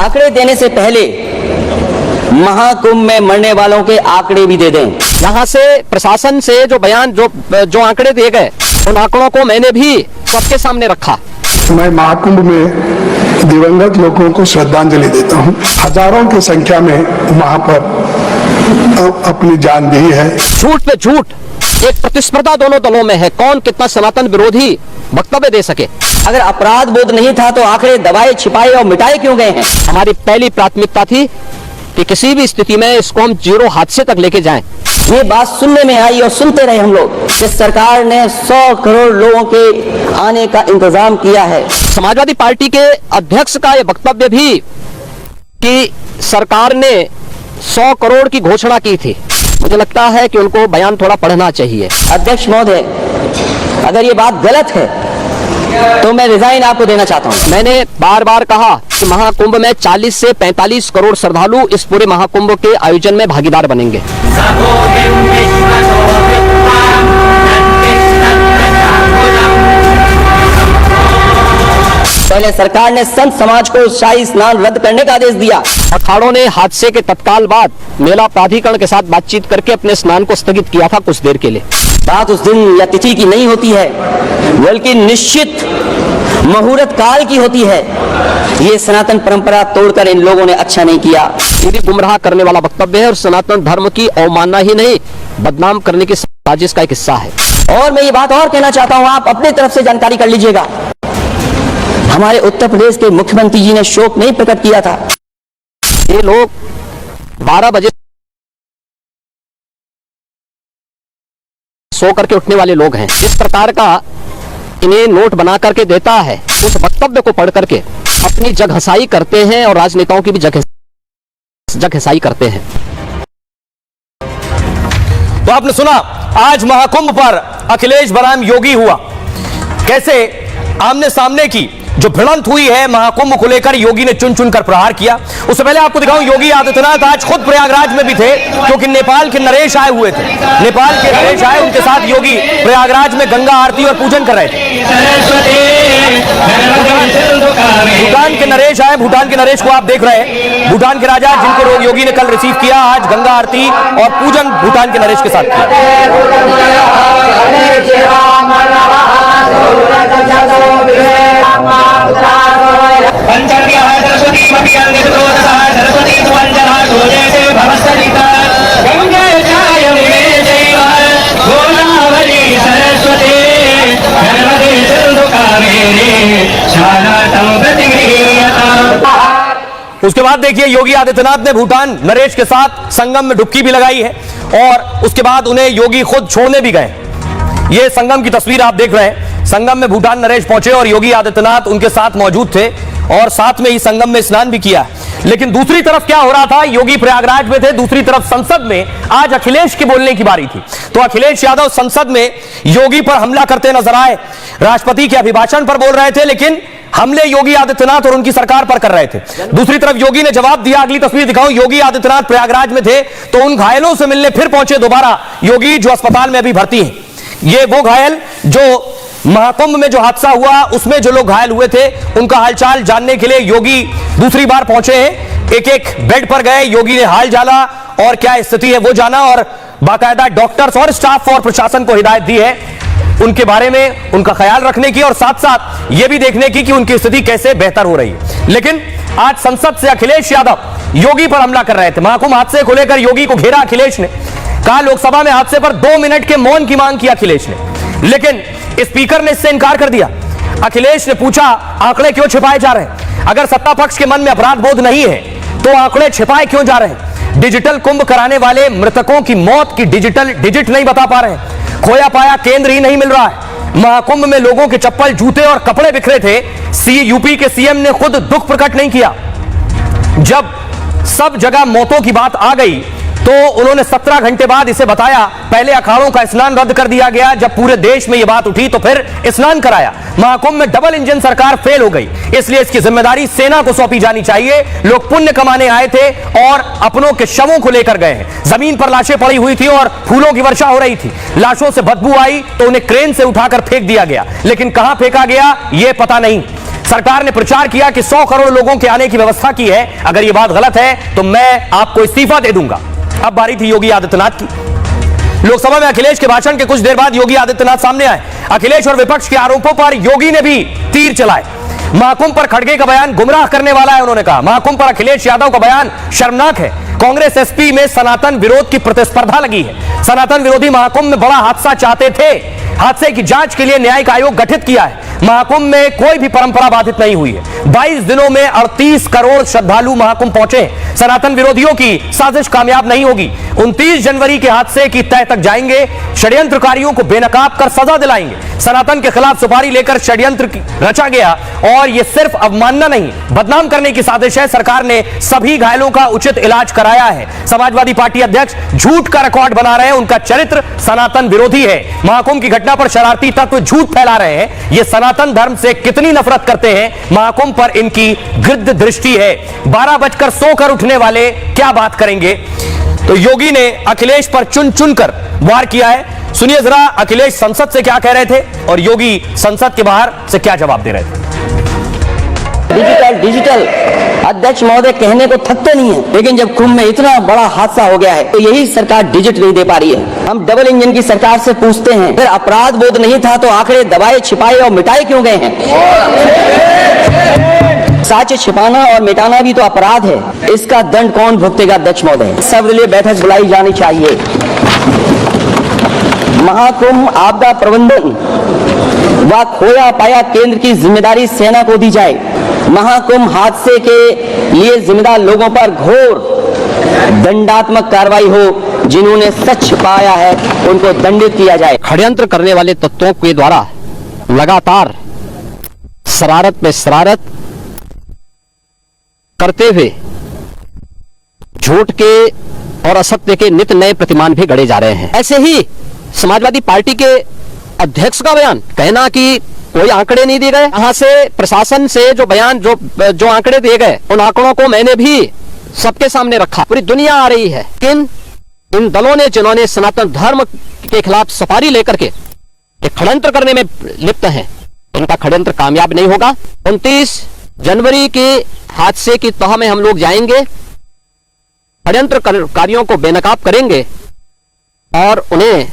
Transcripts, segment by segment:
आंकड़े देने से पहले महाकुंभ में मरने वालों के आंकड़े भी दे दें। यहाँ से प्रशासन से जो बयान जो आंकड़े दिए गए, उन आंकड़ों को मैंने भी सबके सामने रखा। मैं महाकुंभ में दिवंगत लोगों को श्रद्धांजलि देता हूँ। हजारों की संख्या में वहां पर अपनी जान दी है। झूठ पे झूठ, एक प्रतिस्पर्धा दोनों दलों में है, कौन कितना सनातन विरोधी वक्तव्य दे सके। अगर अपराध बोध नहीं था तो आंकड़े दबाए, छिपाए और मिटाए क्यों गए हैं? हमारी पहली प्राथमिकता थी कि किसी भी स्थिति में इसको हम जीरो हादसे तक लेके जाएं। ये बात सुनने में आई और सुनते रहे हम लोग कि सरकार ने 100 करोड़ लोगों के आने का इंतजाम किया है। समाजवादी पार्टी के अध्यक्ष का यह वक्तव्य भी कि सरकार ने 100 करोड़ की घोषणा की थी, मुझे लगता है कि उनको बयान थोड़ा पढ़ना चाहिए। अध्यक्ष महोदय, अगर ये बात गलत है तो मैं रिजाइन आपको देना चाहता हूँ। मैंने बार बार कहा कि महाकुंभ में 40 से 45 करोड़ श्रद्धालु इस पूरे महाकुंभ के आयोजन में भागीदार बनेंगे। पहले सरकार ने संत समाज को शाही स्नान रद्द करने का आदेश दिया। अखाड़ों ने हादसे के तत्काल बाद मेला प्राधिकरण के साथ बातचीत करके अपने स्नान को स्थगित किया था कुछ देर के लिए। बात उस दिन या तिथि की नहीं होती है, बल्कि निश्चित मुहूर्त काल की होती है। ये सनातन परंपरा तोड़कर इन लोगों ने अच्छा नहीं किया। ये भी गुमराह करने वाला वक्तव्य है और सनातन धर्म की अवमानना ही नहीं, बदनाम करने की साजिश का एक हिस्सा है। और मैं ये बात और कहना चाहता हूँ, आप अपनी तरफ से जानकारी कर लीजिएगा। हमारे उत्तर प्रदेश के मुख्यमंत्री जी ने शोक नहीं प्रकट किया था। ये लोग 12 बजे सो करके उठने वाले लोग हैं। जिस प्रकार का इन्हें नोट बना करके देता है, उस वक्तव्य को पढ़ करके अपनी जगहसाई करते हैं और राजनेताओं की भी जगहसाई करते हैं। तो आपने सुना, आज महाकुंभ पर अखिलेश बनाम योगी हुआ। कैसे आमने सामने की जो भिड़ंत हुई है महाकुंभ को लेकर, योगी ने चुन चुन कर प्रहार किया। उससे पहले आपको दिखाऊं, योगी आदित्यनाथ आज खुद प्रयागराज में भी थे, क्योंकि नेपाल के नरेश आए हुए थे। नेपाल के नरेश आए, उनके साथ योगी प्रयागराज में गंगा आरती और पूजन कर रहे थे। भूटान के नरेश आए, भूटान के नरेश को आप देख रहे हैं। भूटान के राजा जिनको योगी ने कल रिसीव किया, आज गंगा आरती और पूजन भूटान के नरेश के साथ किया। उसके बाद देखिए, योगी आदित्यनाथ ने भूटान नरेश के साथ संगम में डुबकी भी लगाई है और उसके बाद उन्हें योगी खुद छोड़ने भी गए। ये संगम की तस्वीर आप देख रहे हैं। संगम में भूटान नरेश पहुंचे और योगी आदित्यनाथ उनके साथ मौजूद थे और साथ में ही संगम में स्नान भी किया। लेकिन दूसरी तरफ क्या हो रहा था, योगी प्रयागराज में थे, दूसरी तरफ संसद में आज अखिलेश की बोलने की बारी थी। तो अखिलेश यादव संसद में योगी पर हमला करते नजर आए। राष्ट्रपति के अभिभाषण पर बोल रहे थे, लेकिन हमले योगी आदित्यनाथ और उनकी सरकार पर कर रहे थे। दूसरी तरफ योगी ने जवाब दिया। अगली तस्वीर दिखाऊं, योगी आदित्यनाथ प्रयागराज में थे तो उन घायलों से मिलने फिर पहुंचे दोबारा योगी, जो अस्पताल में अभी भर्ती हैं। ये वो घायल जो महाकुंभ में जो हादसा हुआ उसमें जो लोग घायल हुए थे, उनका हालचाल जानने के लिए योगी दूसरी बार पहुंचे हैं। एक एक बेड पर गए, योगी ने हाल जाना और क्या स्थिति है वो जाना और बाकायदा डॉक्टर्स और स्टाफ और प्रशासन को हिदायत दी है उनके बारे में, उनका ख्याल रखने की और साथ साथ यह भी देखने की कि उनकी स्थिति कैसे बेहतर हो रही है। लेकिन आज संसद से अखिलेश यादव योगी पर हमला कर रहे थे। महाकुंभ हादसे को लेकर योगी को घेरा अखिलेश ने, कहा लोकसभा में हादसे पर 2 मिनट के मौन की मांग की अखिलेश ने, लेकिन स्पीकर ने इससे इनकार कर दिया। अखिलेश ने पूछा, आंकड़े क्यों छिपाए जा रहे हैं? अगर सत्ता पक्ष के मन में अपराध बोध नहीं है तो आंकड़े छिपाए क्यों जा रहे हैं? डिजिटल कुंभ कराने वाले मृतकों की मौत की डिजिटल डिजिट नहीं बता पा रहे हैं। खोया पाया केंद्र ही नहीं मिल रहा है। महाकुंभ में लोगों के चप्पल, जूते और कपड़े बिखरे थे। यूपी के सीएम ने खुद दुख प्रकट नहीं किया। जब सब जगह मौतों की बात आ गई तो उन्होंने 17 घंटे बाद इसे बताया। पहले अखाड़ों का स्नान रद्द कर दिया गया, जब पूरे देश में यह बात उठी तो फिर स्नान कराया। महाकुंभ में डबल इंजन सरकार फेल हो गई, इसलिए इसकी जिम्मेदारी सेना को सौंपी जानी चाहिए। लोग पुण्य कमाने आए थे और अपनों के शवों को लेकर गए हैं। जमीन पर लाशें पड़ी हुई थी और फूलों की वर्षा हो रही थी। लाशों से बदबू आई तो उन्हें क्रेन से उठाकर फेंक दिया गया, लेकिन कहां फेंका गया यह पता नहीं। सरकार ने प्रचार किया कि 100 करोड़ लोगों के आने की व्यवस्था की है। अगर यह बात गलत है तो मैं आपको इस्तीफा दे दूंगा। अब बारी थी योगी आदित्यनाथ की। लोकसभा में अखिलेश के भाषण के कुछ देर बाद योगी आदित्यनाथ सामने आए। अखिलेश और विपक्ष के आरोपों पर योगी ने भी तीर चलाए। महाकुंभ पर खड़गे का बयान गुमराह करने वाला है, उन्होंने कहा। महाकुंभ पर अखिलेश यादव का बयान शर्मनाक है। कांग्रेस एसपी में सनातन विरोध की प्रतिस्पर्धा लगी है। सनातन विरोधी महाकुंभ में बड़ा हादसा चाहते थे। हादसे की जांच के लिए न्यायिक आयोग गठित किया है। महाकुंभ में कोई भी परंपरा बाधित नहीं हुई है। 22 दिनों में 38 करोड़ श्रद्धालु महाकुंभ पहुंचे। सनातन विरोधियों की साजिश कामयाब नहीं होगी। 29 जनवरी के हादसे की तह तक जाएंगे। षड्यंत्रकारियों को बेनकाब कर सजा दिलाएंगे। सनातन के खिलाफ सुपारी लेकर षड्यंत्र रचा गया और यह सिर्फ अवमानना नहीं, बदनाम करने की साजिश है। सरकार ने सभी घायलों का उचित इलाज कराया है। समाजवादी पार्टी अध्यक्ष झूठ का रिकॉर्ड बना रहे हैं। उनका चरित्र सनातन विरोधी है। महाकुंभ की घटना पर शरारती तत्व झूठ फैला रहे हैं। ये सनातन धर्म से कितनी नफरत करते हैं, महाकुंभ पर इनकी गिद्ध दृष्टि है। 12 बजकर सोकर उठने वाले क्या बात करेंगे। तो योगी ने अखिलेश पर चुन चुनकर वार किया है। सुनिए जरा अखिलेश संसद से क्या कह रहे थे और योगी संसद के बाहर से क्या जवाब दे रहे थे। डिजिटल अध्यक्ष महोदय कहने को थकते नहीं है, लेकिन जब कुंभ में इतना बड़ा हादसा हो गया है तो यही सरकार डिजिट नहीं दे पा रही है। हम डबल इंजन की सरकार से पूछते हैं, अगर अपराध बोध नहीं था तो आंकड़े दबाए छिपाए और मिटाए क्यों गए हैं। सच छिपाना और मिटाना भी तो अपराध है। इसका दंड कौन भुगतेगा अध्यक्ष महोदय। सर्वदलीय बैठक बुलाई जानी चाहिए। महाकुंभ आपदा प्रबंधन व खोया पाया केंद्र की जिम्मेदारी सेना को दी जाए। महाकुंभ हादसे के लिए जिम्मेदार लोगों पर घोर दंडात्मक कार्रवाई हो। जिन्होंने सच छिपाया है उनको दंडित किया जाए। षड्यंत्र करने वाले तत्वों के द्वारा लगातार शरारत पे शरारत करते हुए झूठ के और असत्य के नित्य नए प्रतिमान भी गढ़े जा रहे हैं। ऐसे ही समाजवादी पार्टी के अध्यक्ष का बयान कहना कि कोई आंकड़े नहीं दिए गए। यहां से प्रशासन से जो बयान जो आंकड़े दिए गए उन आंकड़ों को मैंने भी सबके सामने रखा। पूरी दुनिया आ रही है। लेकिन इन दलों ने जिन्होंने सनातन धर्म के खिलाफ सफारी लेकर के एक षड्यंत्र करने में लिप्त हैं, इनका षड्यंत्र कामयाब नहीं होगा। 29 जनवरी के हादसे की तह में हम लोग जाएंगे, षड्यंत्रकारियों को बेनकाब करेंगे और उन्हें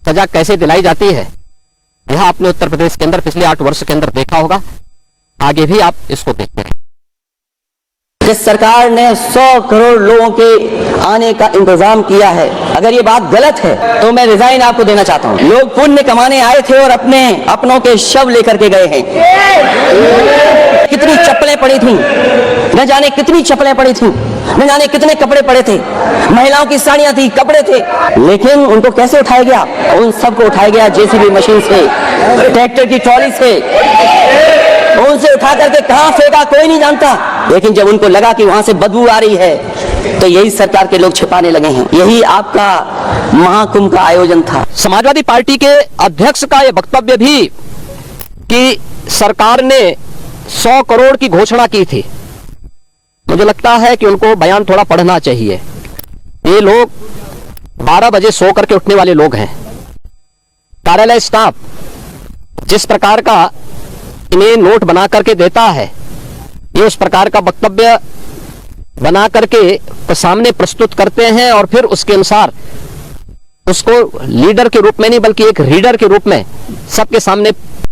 सजा कैसे दिलाई जाती है यह आपने उत्तर प्रदेश के अंदर पिछले 8 वर्ष के अंदर देखा होगा। आगे भी आप इसको देखते हैं। जिस सरकार ने 100 करोड़ लोगों के आने का इंतजाम किया है, अगर ये बात गलत है तो मैं रिजाइन आपको देना चाहता हूँ। लोग पुण्य कमाने आए थे और अपनों के शव लेकर के गए हैं। कितनी चप्पलें पड़ी थी, न जाने कितनी चप्पलें पड़ी थी, न जाने कितने कपड़े पड़े थे, महिलाओं की साड़ियां थी, कपड़े थे, लेकिन उनको कैसे उठाया गया। उन सबको उठाया गया जेसीबी मशीन से, ट्रैक्टर की ट्रॉली से। उनसे उठा करके कहां फेंका कोई नहीं जानता, लेकिन जब उनको लगा कि वहां से बदबू आ रही है तो यही सरकार के लोग छिपाने लगे हैं। यही आपका महाकुंभ का आयोजन था। समाजवादी पार्टी के अध्यक्ष का यह वक्तव्य भी कि सरकार ने 100 करोड़ की घोषणा की थी, मुझे लगता है कि उनको बयान थोड़ा पढ़ना चाहिए। ये लोग 12 बजे सो करके उठने वाले लोग हैं। कार्यालय स्टाफ जिस प्रकार का इन्हें नोट बना करके देता है, ये उस प्रकार का वक्तव्य बना करके सामने प्रस्तुत करते हैं और फिर उसके अनुसार उसको लीडर के रूप में नहीं बल्कि एक रीडर के रूप में सबके सामने